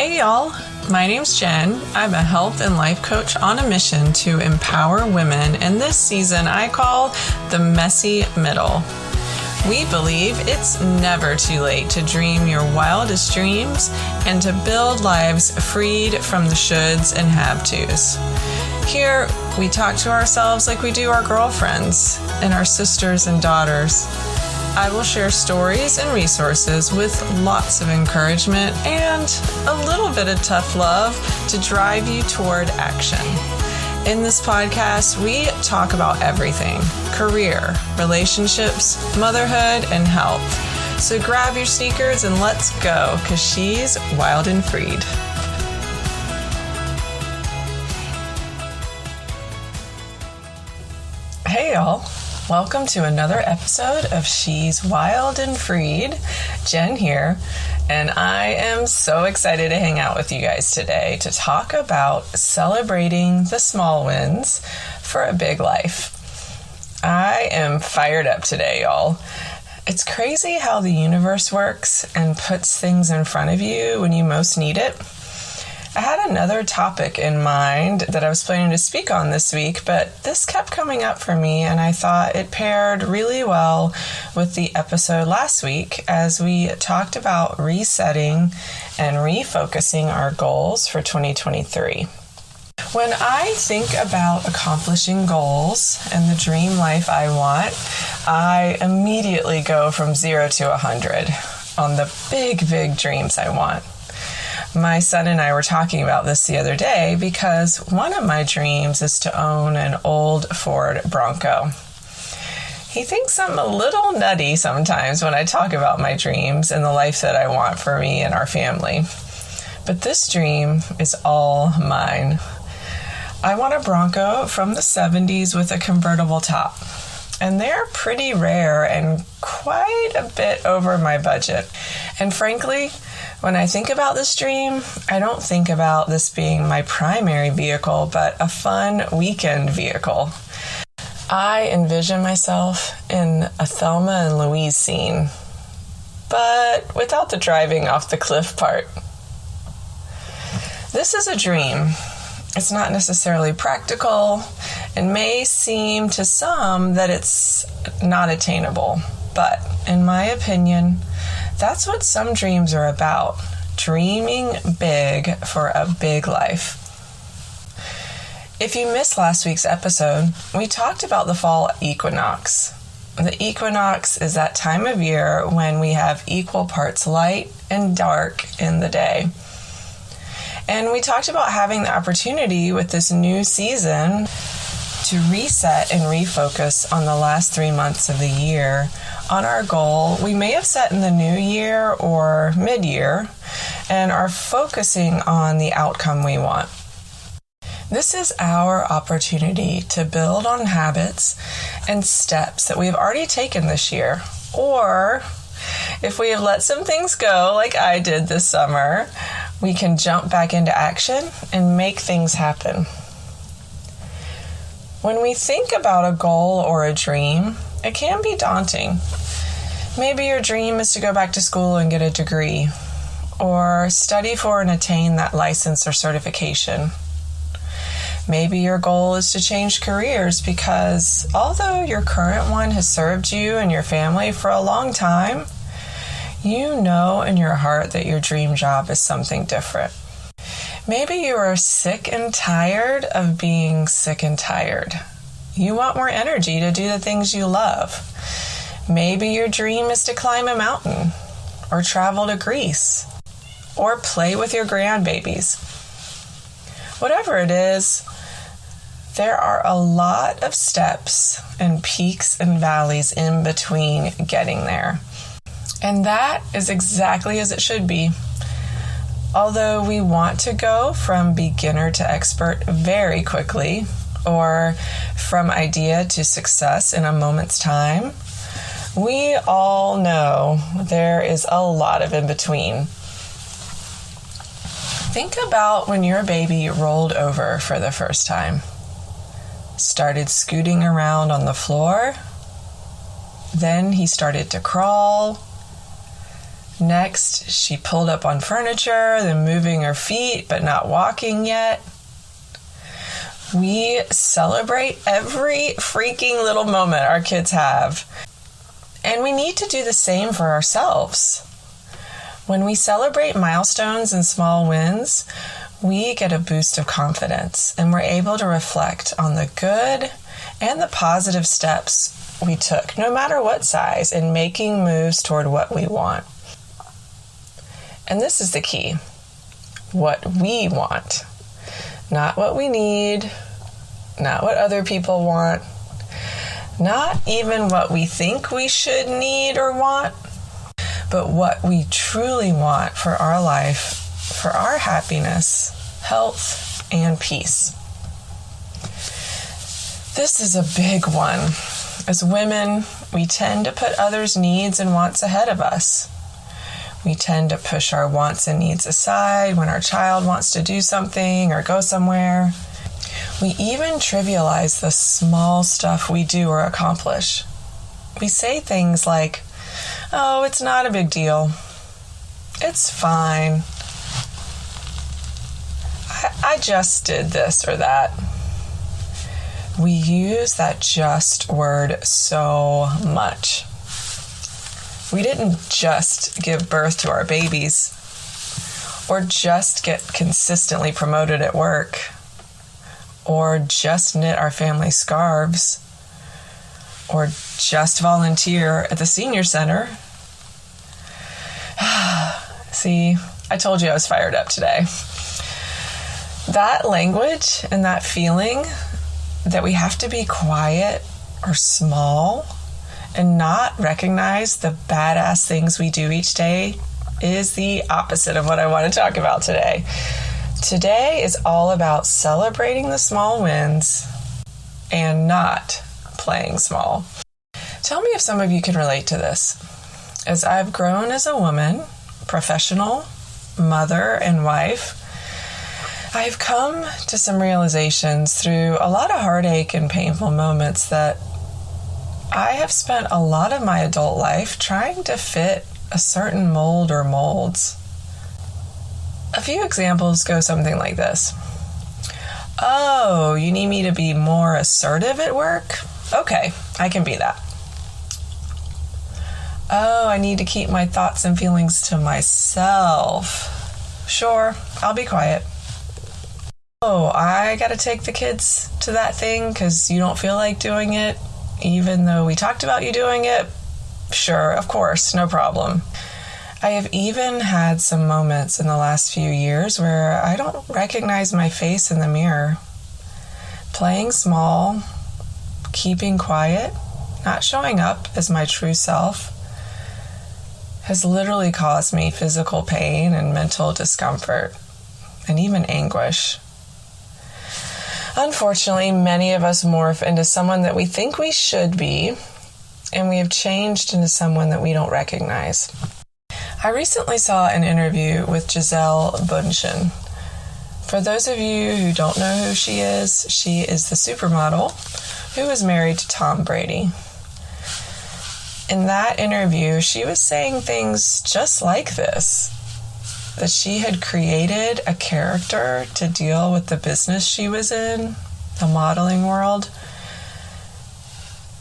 Hey y'all, my name's Jen. I'm a health and life coach on a mission to empower women, and this season I call the messy middle. We believe it's never too late to dream your wildest dreams and to build lives freed from the shoulds and have-tos. Here, we talk to ourselves like we do our girlfriends and our sisters and daughters. I will share stories and resources with lots of encouragement and a little bit of tough love to drive you toward action. In this podcast, we talk about everything: career, relationships, motherhood, and health. So grab your sneakers and let's go, because she's wild and freed. Hey y'all. Welcome to another episode of She's Wild and Freed. Jen here, and I am so excited to hang out with you guys today to talk about celebrating the small wins for a big life. I am fired up today, y'all. It's crazy how the universe works and puts things in front of you when you most need it. I had another topic in mind that I was planning to speak on this week, but this kept coming up for me, and I thought it paired really well with the episode last week as we talked about resetting and refocusing our goals for 2023. When I think about accomplishing goals and the dream life I want, I immediately go from 0 to 100 on the big dreams I want. My son and I were talking about this the other day because one of my dreams is to own an old Ford Bronco. He thinks I'm a little nutty sometimes when I talk about my dreams and the life that I want for me and our family. But this dream is all mine. I want a Bronco from the 70s with a convertible top. And they're pretty rare and quite a bit over my budget. And frankly, when I think about this dream, I don't think about this being my primary vehicle, but a fun weekend vehicle. I envision myself in a Thelma and Louise scene, but without the driving off the cliff part. This is a dream. It's not necessarily practical and may seem to some that it's not attainable, but in my opinion, that's what some dreams are about: dreaming big for a big life. If you missed last week's episode, we talked about the fall equinox. The equinox is that time of year when we have equal parts light and dark in the day. And we talked about having the opportunity with this new season to reset and refocus on the last 3 months of the year on our goal we may have set in the new year or mid-year, and are focusing on the outcome we want. This is our opportunity to build on habits and steps that we've already taken this year, or if we have let some things go like I did this summer, we can jump back into action and make things happen. When we think about a goal or a dream, it can be daunting. Maybe your dream is to go back to school and get a degree, or study for and attain that license or certification. Maybe your goal is to change careers because although your current one has served you and your family for a long time, you know in your heart that your dream job is something different. Maybe you are sick and tired of being sick and tired. You want more energy to do the things you love. Maybe your dream is to climb a mountain, or travel to Greece, or play with your grandbabies. Whatever it is, there are a lot of steps and peaks and valleys in between getting there. And that is exactly as it should be. Although we want to go from beginner to expert very quickly, or from idea to success in a moment's time, we all know there is a lot of in between. Think about when your baby rolled over for the first time, started scooting around on the floor, then he started to crawl, Next, she pulled up on furniture, then moving her feet but not walking yet. We celebrate every freaking little moment our kids have. And we need to do the same for ourselves. When we celebrate milestones and small wins, we get a boost of confidence and we're able to reflect on the good and the positive steps we took, no matter what size, in making moves toward what we want. And this is the key. What we want. Not what we need, not what other people want, not even what we think we should need or want, but what we truly want for our life, for our happiness, health, and peace. This is a big one. As women, we tend to put others' needs and wants ahead of us. We tend to push our wants and needs aside when our child wants to do something or go somewhere. We even trivialize the small stuff we do or accomplish. We say things like, "Oh, it's not a big deal. It's fine. I just did this or that." We use that just word so much. We didn't just give birth to our babies, or just get consistently promoted at work, or just knit our family scarves, or just volunteer at the senior center. See, I told you I was fired up today. That language and that feeling that we have to be quiet or small and not recognize the badass things we do each day is the opposite of what I want to talk about today. Today is all about celebrating the small wins and not playing small. Tell me if some of you can relate to this. As I've grown as a woman, professional, mother, and wife, I've come to some realizations through a lot of heartache and painful moments that I have spent a lot of my adult life trying to fit a certain mold or molds. A few examples go something like this. "Oh, you need me to be more assertive at work? Okay, I can be that." "Oh, I need to keep my thoughts and feelings to myself. Sure, I'll be quiet." "Oh, I gotta take the kids to that thing because you don't feel like doing it, even though we talked about you doing it? Sure, of course, no problem." I have even had some moments in the last few years where I don't recognize my face in the mirror. Playing small, keeping quiet, not showing up as my true self has literally caused me physical pain and mental discomfort and even anguish. Unfortunately, many of us morph into someone that we think we should be, and we have changed into someone that we don't recognize. I recently saw an interview with Gisele Bündchen. For those of you who don't know who she is the supermodel who was married to Tom Brady. In that interview, she was saying things just like this, that she had created a character to deal with the business she was in, the modeling world,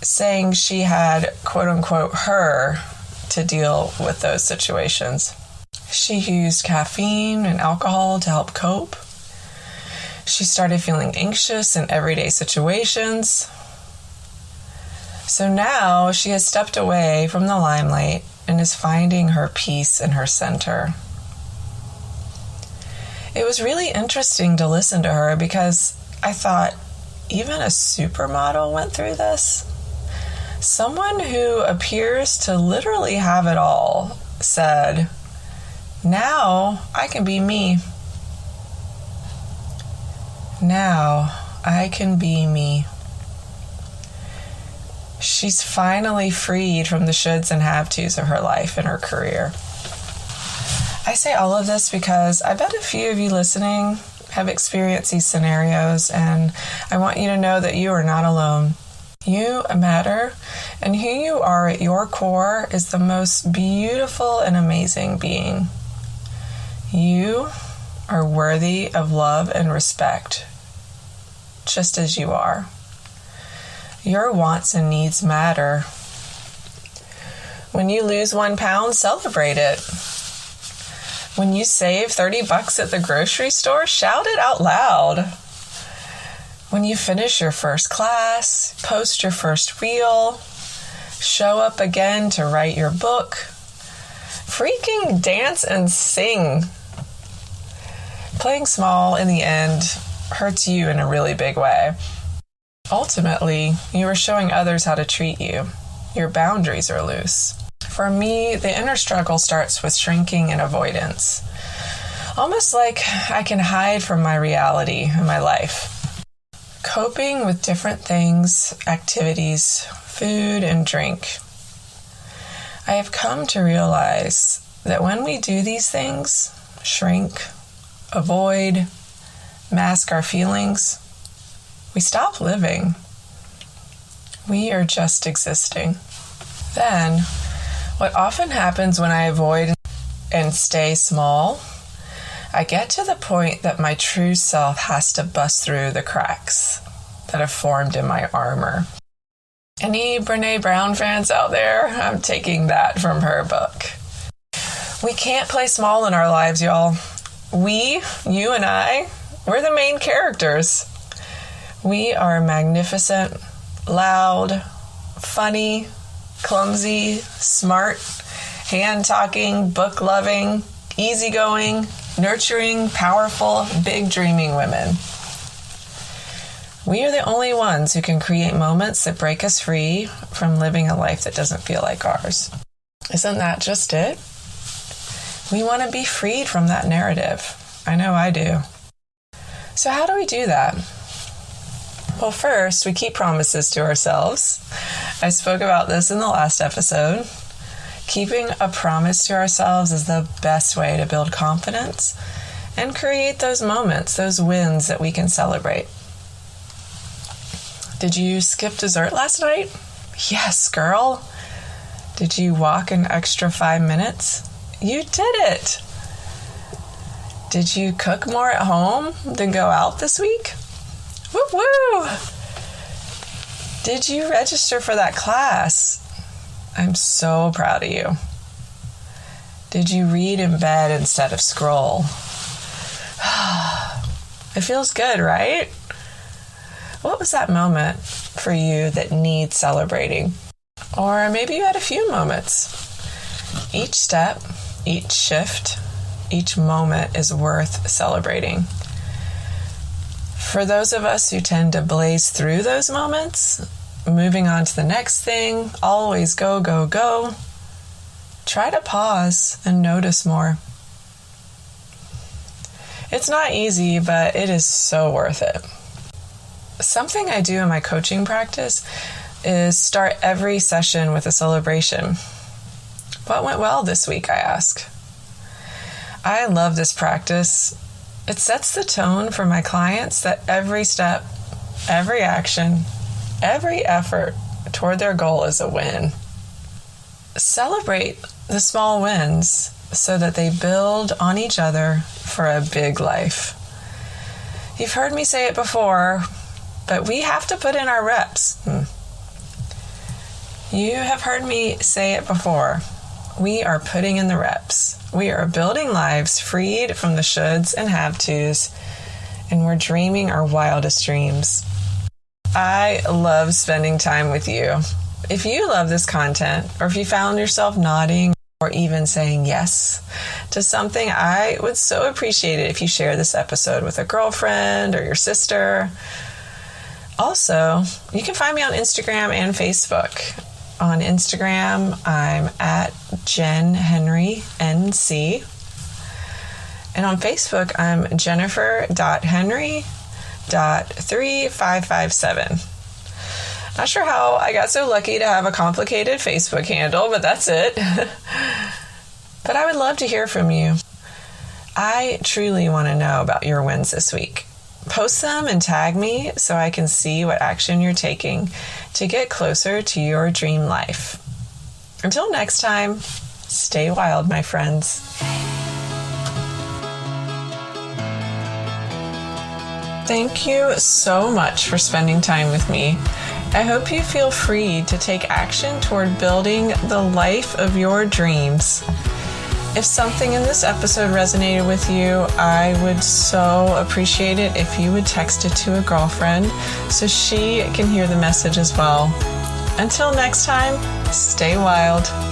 saying she had, quote unquote, her to deal with those situations. She used caffeine and alcohol to help cope. She started feeling anxious in everyday situations. So now she has stepped away from the limelight and is finding her peace in her center. It was really interesting to listen to her because I thought, even a supermodel went through this? Someone who appears to literally have it all said, "Now I can be me. Now I can be me." She's finally freed from the shoulds and have-tos of her life and her career. I say all of this because I bet a few of you listening have experienced these scenarios, and I want you to know that you are not alone. You matter, and who you are at your core is the most beautiful and amazing being. You are worthy of love and respect, just as you are. Your wants and needs matter. When you lose 1 pound, celebrate it. When you save $30 at the grocery store, shout it out loud. When you finish your first class, post your first reel, show up again to write your book, freaking dance and sing. Playing small in the end hurts you in a really big way. Ultimately, you are showing others how to treat you. Your boundaries are loose. For me, the inner struggle starts with shrinking and avoidance. Almost like I can hide from my reality and my life. Coping with different things, activities, food, and drink. I have come to realize that when we do these things, shrink, avoid, mask our feelings, we stop living. We are just existing. Then, what often happens when I avoid and stay small, I get to the point that my true self has to bust through the cracks that have formed in my armor. Any Brené Brown fans out there? I'm taking that from her book. We can't play small in our lives, y'all. We, you and I, we're the main characters. We are magnificent, loud, funny, clumsy, smart, hand-talking, book-loving, easygoing, nurturing, powerful, big dreaming women. We are the only ones who can create moments that break us free from living a life that doesn't feel like ours. Isn't that just it? We want to be freed from that narrative. I know I do. So how do we do that? Well, first, we keep promises to ourselves. I spoke about this in the last episode. Keeping a promise to ourselves is the best way to build confidence and create those moments, those wins that we can celebrate. Did you skip dessert last night? Yes, girl. Did you walk an extra 5 minutes? You did it. Did you cook more at home than go out this week? Woo woo! Did you register for that class? I'm so proud of you. Did you read in bed instead of scroll? It feels good, right? What was that moment for you that needs celebrating? Or maybe you had a few moments. Each step, each shift, each moment is worth celebrating. For those of us who tend to blaze through those moments, moving on to the next thing, always go, go, go, try to pause and notice more. It's not easy, but it is so worth it. Something I do in my coaching practice is start every session with a celebration. What went well this week, I ask. I love this practice. It sets the tone for my clients that every step, every action, every effort toward their goal is a win. Celebrate the small wins so that they build on each other for a big life. You've heard me say it before, but we have to put in our reps. You have heard me say it before. We are putting in the reps. We are building lives freed from the shoulds and have-tos, and we're dreaming our wildest dreams. I love spending time with you. If you love this content, or if you found yourself nodding or even saying yes to something, I would so appreciate it if you share this episode with a girlfriend or your sister. Also, you can find me on Instagram and Facebook. On Instagram, I'm at Jen Henry NC. And on Facebook, I'm Jennifer.Henry.3557. Not sure how I got so lucky to have a complicated Facebook handle, but that's it. But I would love to hear from you. I truly want to know about your wins this week. Post them and tag me so I can see what action you're taking to get closer to your dream life. Until next time, stay wild, my friends. Thank you so much for spending time with me. I hope you feel free to take action toward building the life of your dreams. If something in this episode resonated with you, I would so appreciate it if you would text it to a girlfriend so she can hear the message as well. Until next time, stay wild.